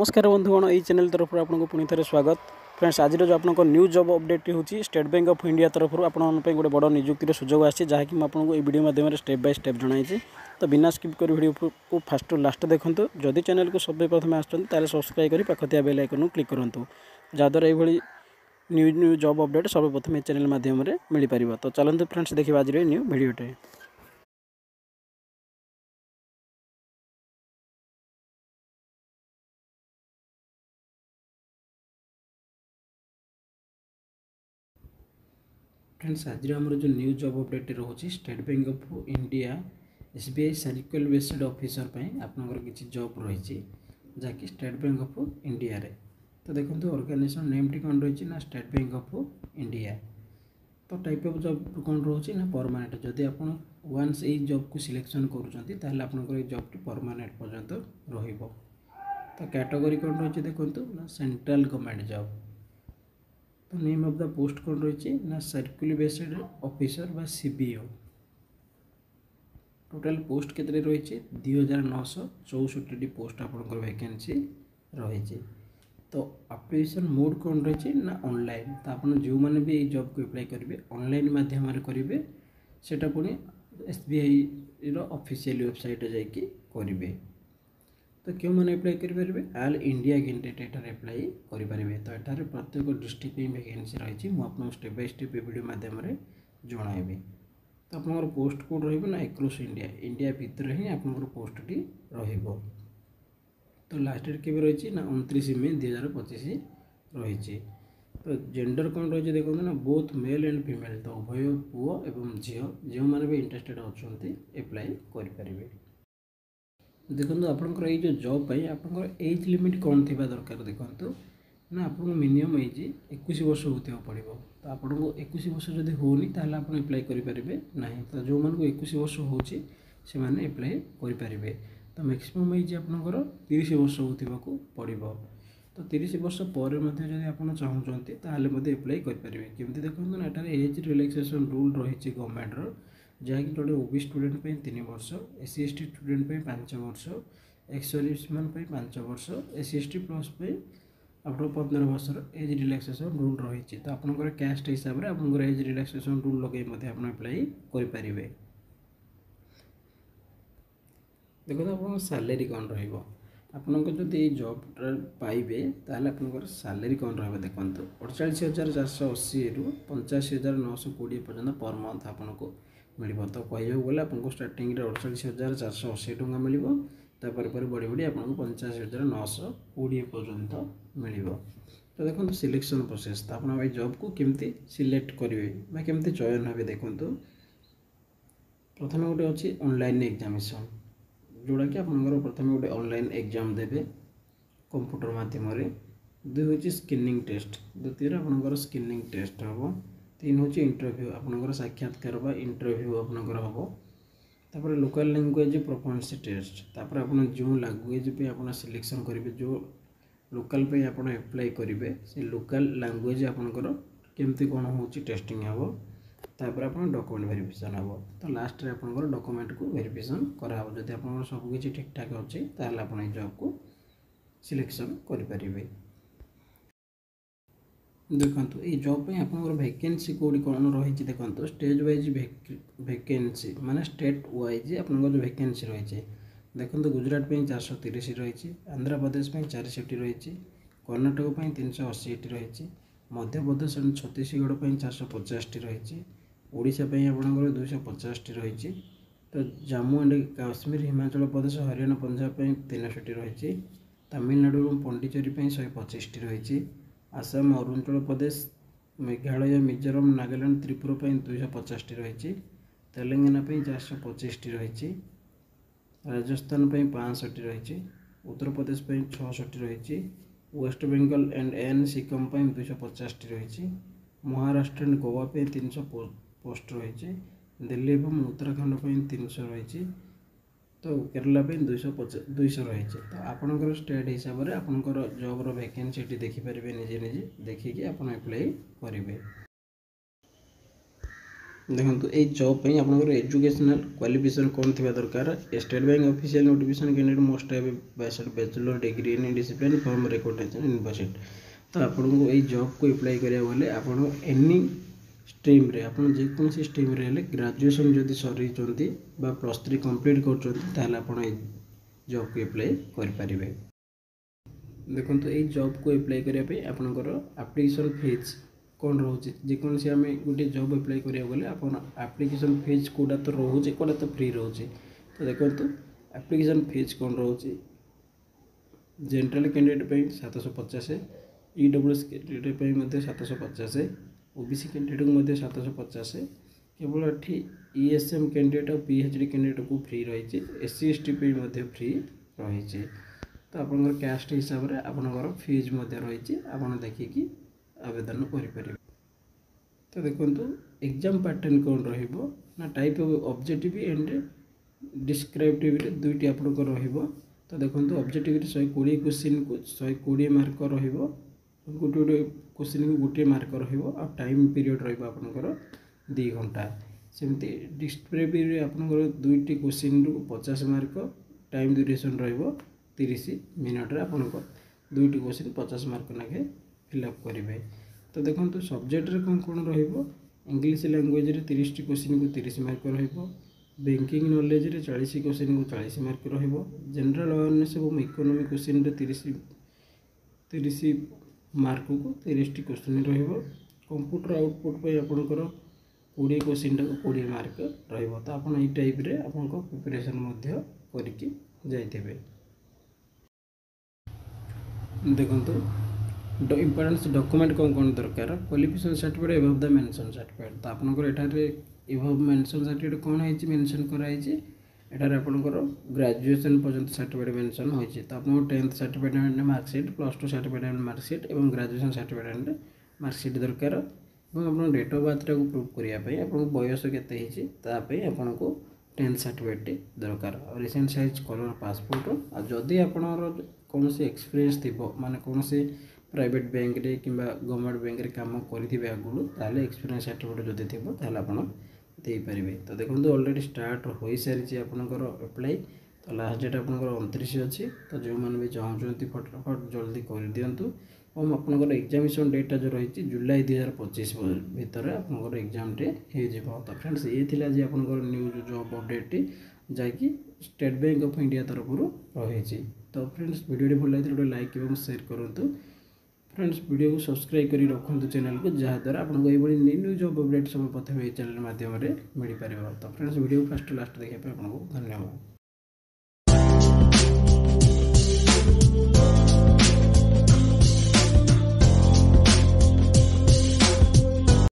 नमस्कार बंधुगण यही चैनल तरफ आपको पुणी थे स्वागत। फ्रेंड्स आज जो आपको न्यू जॉब अपडेट होची स्टेट बैंक ऑफ इंडिया तरफ आपंप गोटे बड़ नियुक्तिर सुजोग आसी जहाँकि आपको ये वीडियो माध्यम स्टेप बाय स्टेप जनाई। तो बिना स्किप कर वीडियो को फास्ट टू लास्ट देखूँ। जदि चैनल को सब प्रथम आसते सब्सक्राइब कर पाखिया बेल आइकन क्लिक करूँ जहाँद्वारा ये न्यू जॉब अपडेट सब प्रथम चैनल माध्यम मिल पार। तो चलते फ्रेंड्स देखिए आज न्यू वीडियोटे। फ्रेंड्स आज आमर जो न्यू जॉब अपडेट रोचे state bank of India SBI circle based officer आपंकर किसी जॉब रही जहाँकि स्टेट बैंक ऑफ इंडिया रे। तो देखो ऑर्गेनाइजेशन नेम टी कौन रही ना स्टेट बैंक ऑफ इंडिया। तो टाइप ऑफ जॉब कौन रोचे ना परमानेंट। जदि आप वन्स ये जॉब को सिलेक्शन कर जॉब टी परमानेंट पर्यंत रहिबो। तो कैटेगरी कौन रही देखो ना सेंट्रल गवर्नमेंट जॉब। तो नेम ऑफ द पोस्ट कौन रही ना सर्कुलर बेस्ड ऑफिसर बा सीबीओ। टोटल पोस्ट केते रही 2964 पोस्ट आपंकर वैकेंसी रही। तो अप्लिकेशन मोड कौन रही ना ऑनलाइन। तो आप जो मैंने भी जॉब को अप्लाई करेंगे ऑनलाइन माध्यम करेंगे सेटा पुणी एसबीआई ऑफिशियल वेबसाइट जाकि करेंगे। तो क्यों मैंने अप्लाई करेंगे ऑल इंडिया कैंडिडेट अप्लाई करेंगे। तो यहाँ प्रत्येक डिस्ट्रिक्ट वैकेंसी रही मुझे स्टेप बाय स्टेप वीडियो माध्यम जनइबी। तो आप पोस्ट कोड रहा एक्रॉस इंडिया इंडिया भितर ही आप पोस्टटी रही। तो लास्ट डेट के रही ना 29 मई 2025 रही। तो जेंडर कौन रही देखो ना बोथ मेल एंड फीमेल। तो उभय पुओ एवं झील जो मैंने भी इंटरेस्टेड अच्छा अप्लाई करेंगे। देखो आपंकर ये जो जॉब पाई आपंकर एज लिमिट कौन थी दरकार देखो ना आपको मिनिमम एज 21 वर्ष होता पड़ो। तो आपको 21 वर्ष जब होनी ताल आप अप्लाई करेंगे ना। तो जो मानक 21 वर्ष होची से माने अप्लाई करेंगे। तो मैक्सिमम एज आपंकर 30 वर्ष हो पड़ो। तो 30 वर्ष पर आप चाहते ताल अप्लाई करेंगे। केमती देखो ना यहाँ एज रिलैक्सेशन रूल रही गवर्नमेंटर जहाँकि जोड़े ओबी स्टूडेंट 3 वर्ष एससी एसटी स्टूडेंट 5 वर्ष एक्स सर्विस मैन 5 वर्ष एससी एसटी प्लस आपको 15 वर्ष एज रिलैक्सेशन रूल रही। तो आपंकर कास्ट हिसाब से आप एज रिलैक्सेशन रूल लगे अप्लाई करेंगे। देखो तो आप सैलरी कौन रहा आपको जब ये जॉब पाइबे ताल आप सैलरी कौन रहा देखो 48,480 रु 85,920 पर्यटन पर मंथ आपको मिल। तो कह गले आपको स्टार्टिंग 48,480 टका मिल तापर बढ़ी बढ़ी आपको 85,920 पर्यंत मिल। तो देखो सिलेक्शन प्रोसेस। तो आप जॉब को केमती सिलेक्ट करेंगे केमती चयन हे देखो प्रथम गोटे अच्छी ऑनलाइन एग्जामिनेशन जोड़ा कि आप प्रथम गोटे ऑनलाइन एग्जाम देवे कंप्यूटर माध्यम। दुई हूँ स्क्रीनिंग टेस्ट द्वितीय आपंकर स्क्रीनिंग टेस्ट हम। 3 हूँ इंटरव्यू आपंकर साक्षात्कार बा इंटरव्यू आपंकर हम। तापर लोकल लैंग्वेज प्रोफिशिएंसी टेस्ट तापर आप जो लैंग्वेज पे आप सिलेक्शन करेंगे जो लोकल पे आप अप्लाई करेंगे से लोकल लैंग्वेज आपंकर केमती कौन हो टेस्टिंग हम। तापर आप डॉक्यूमेंट वेरिफिकेशन हम। तो लास्ट रे आपंकर डॉक्यूमेंट को वेरिफिकेशन करा जब आप सबकि ठीक ठाक अच्छे ताल आप जॉब को सिलेक्शन करेंगे। देखो ये जॉब पे आप वैकेंसी कौटी कौन रही देखो स्टेट वाइज वैकेंसी माने स्टेट वाइज आप जो वैकेंसी रही देखो गुजरात पे 430 रही आंध्र प्रदेश पे 460 रही कर्णाटक पे 380 रही मध्य प्रदेश एंड छत्तीसगढ़ पे 450 रही ओडिशा पे आपंकर 250 रही। तो जम्मू एंड काश्मीर हिमाचल प्रदेश हरियाणा पंजाब पे 360 रही तमिलनाडु पंडिचेरी पे 125 रही आसाम अरुणाचल प्रदेश मेघालय मिजोरम नागालैंड त्रिपुरा पे 250 रही तेलंगाना पे 425 रही राजस्थान पे 65 रही उत्तर प्रदेश पे 66 रही वेस्ट बंगाल एंड एन सिक्किम पे 250 रही महाराष्ट्र एंड गोवा पे 300 पोस्ट रही दिल्ली एवं उत्तराखंड पे 300 रही। तो केरला पे 200 रही। तो आपंकर स्टेट हिसाब से आपंकर जॉब वैकेंसी देखिपारे निजे निजे देखिए आप अप्लाई करेंगे। देखो ये जॉब आपंकर एजुकेशनल क्वालिफिकेशन कौन थी दरकार State Bank official notification candidate most have bachelor degree in discipline from recognized university. तो आपको ये जॉब को अप्लाई करा बेले आप एनी स्ट्रीम रे आप जेकोसी स्ट्रीम रे ग्रेजुएशन जदि सरी +3 कंप्लीट कर जॉब को अप्लाई करें। देखो ये जॉब को अप्लाई करने आपंकर एप्लिकेशन फीस कौन रोचे जेकोसी आम गोटे जॉब अप्लाई करा गले आप एप्लिकेशन फीस कौटा तो रोचे कौटा तो फ्री रोचे। तो देखो एप्लिकेशन फीस कौन रोचे general candidate 750, EWS candidate 750, OBC candidate 750, केवल ये ESM कैंडिडेट और PhD कैंडिडेट को फ्री रही, SC ST फ्री रही। तो आपंकर कास्ट हिसाब से आपंकर फीस रही आप देखिकी आवेदन करें। तो देखो एग्जाम पैटर्न कौन रहा type of objective and descriptive दुईटी आपंकर रहा। तो देखो ऑब्जेक्टिव 120 क्वेश्चन को 120 मार्क रोटे गोटे क्वेश्चन को गोटे मार्क टाइम पीरियड रहा 2 घंटा। सेमती डिस्क्रिप्टिव आपंकर दुईटी क्वेश्चन रु 50 मार्क टाइम ड्यूरेशन रहा 30 मिनट आपंकर दुईटी क्वेश्चन 50 मार्क नाखे फिलअप करेंगे। तो देखो सब्जेक्ट कौन कौन इंग्लिश लैंग्वेज रे 30 क्वेश्चन को 30 मार्क रहा, बैंकिंग नॉलेज रे 40 क्वेश्चन को 40 मार्क रहा, जनरल अवेयरनेस और इकोनॉमिक क्वेश्चन रे 30 मार्क को 30 क्वेश्चन रहा, कंप्यूटर आउटपुट पे आपंकर 20 क्वेश्चन को 20 मार्क रहा। तो आप टाइप रे आपको प्रिपरेशन करके जाइए। देखो इम्पोर्टेंस डॉक्यूमेंट कौन कौन दरकार qualification certificate above the mention certificate. तो आपनकर एठारे एबव मेंशन सर्टिफिकेट कौन है मेंशन कराई एठारे आपनकर ग्रेजुएशन पर्यंत सर्टिफिकेट मेंशन होइछि। तो आपन 10th certificate and marksheet +2 certificate and marksheet एवं ग्रेजुएशन सर्टिफिकेट एंड मार्कशीट दरकार और आपन डेट ऑफ बर्थ को प्रूव करिया पई आपन बयस केते हिछि ता पई आपनको 10th सर्टिफिकेट दरकार और रिसेंट साइज कलर पासपोर्ट और जदि आपनर कौन से एक्सपीरियंस थी माने कौन से प्राइवेट बैंक रे किंबा गवर्नमेंट बैंक रे काम करिथिबे आगुलो ताले एक्सपीरियंस सर्टिफिकेट जदि थिबो ताले आपण देई परिबे। तो देखो ऑलरेडी स्टार्ट होई सारिछि आपनकर अप्लाई। तो लास्ट डेट आपनकर 29 अछि। तो जो माने भी चाहउछंती फटाफट जल्दी कर दियंतु और आपनकर एग्जामिनेशन डेटा जो रही जुलाई 2025 भितर आपनकर एग्जाम डे हे जेबो। तो फ्रेंड्स ये थिला जे आपनकर न्यूज जॉब अपडेट जाकि स्टेट बैंक ऑफ इंडिया तरफ रही। तो फ्रेंड्स वीडियो भल लगे लाइक और शेयर करूँ। फ्रेंड्स वीडियो को सब्सक्राइब कर रखुद चैनल को जहाँद्वारा आपको ये न्यू जॉब अपडेट सब प्रथम ये चैनल माध्यम मिल पार। तो फ्रेंड्स वीडियो फास्ट लास्ट देखा आपको धन्यवाद।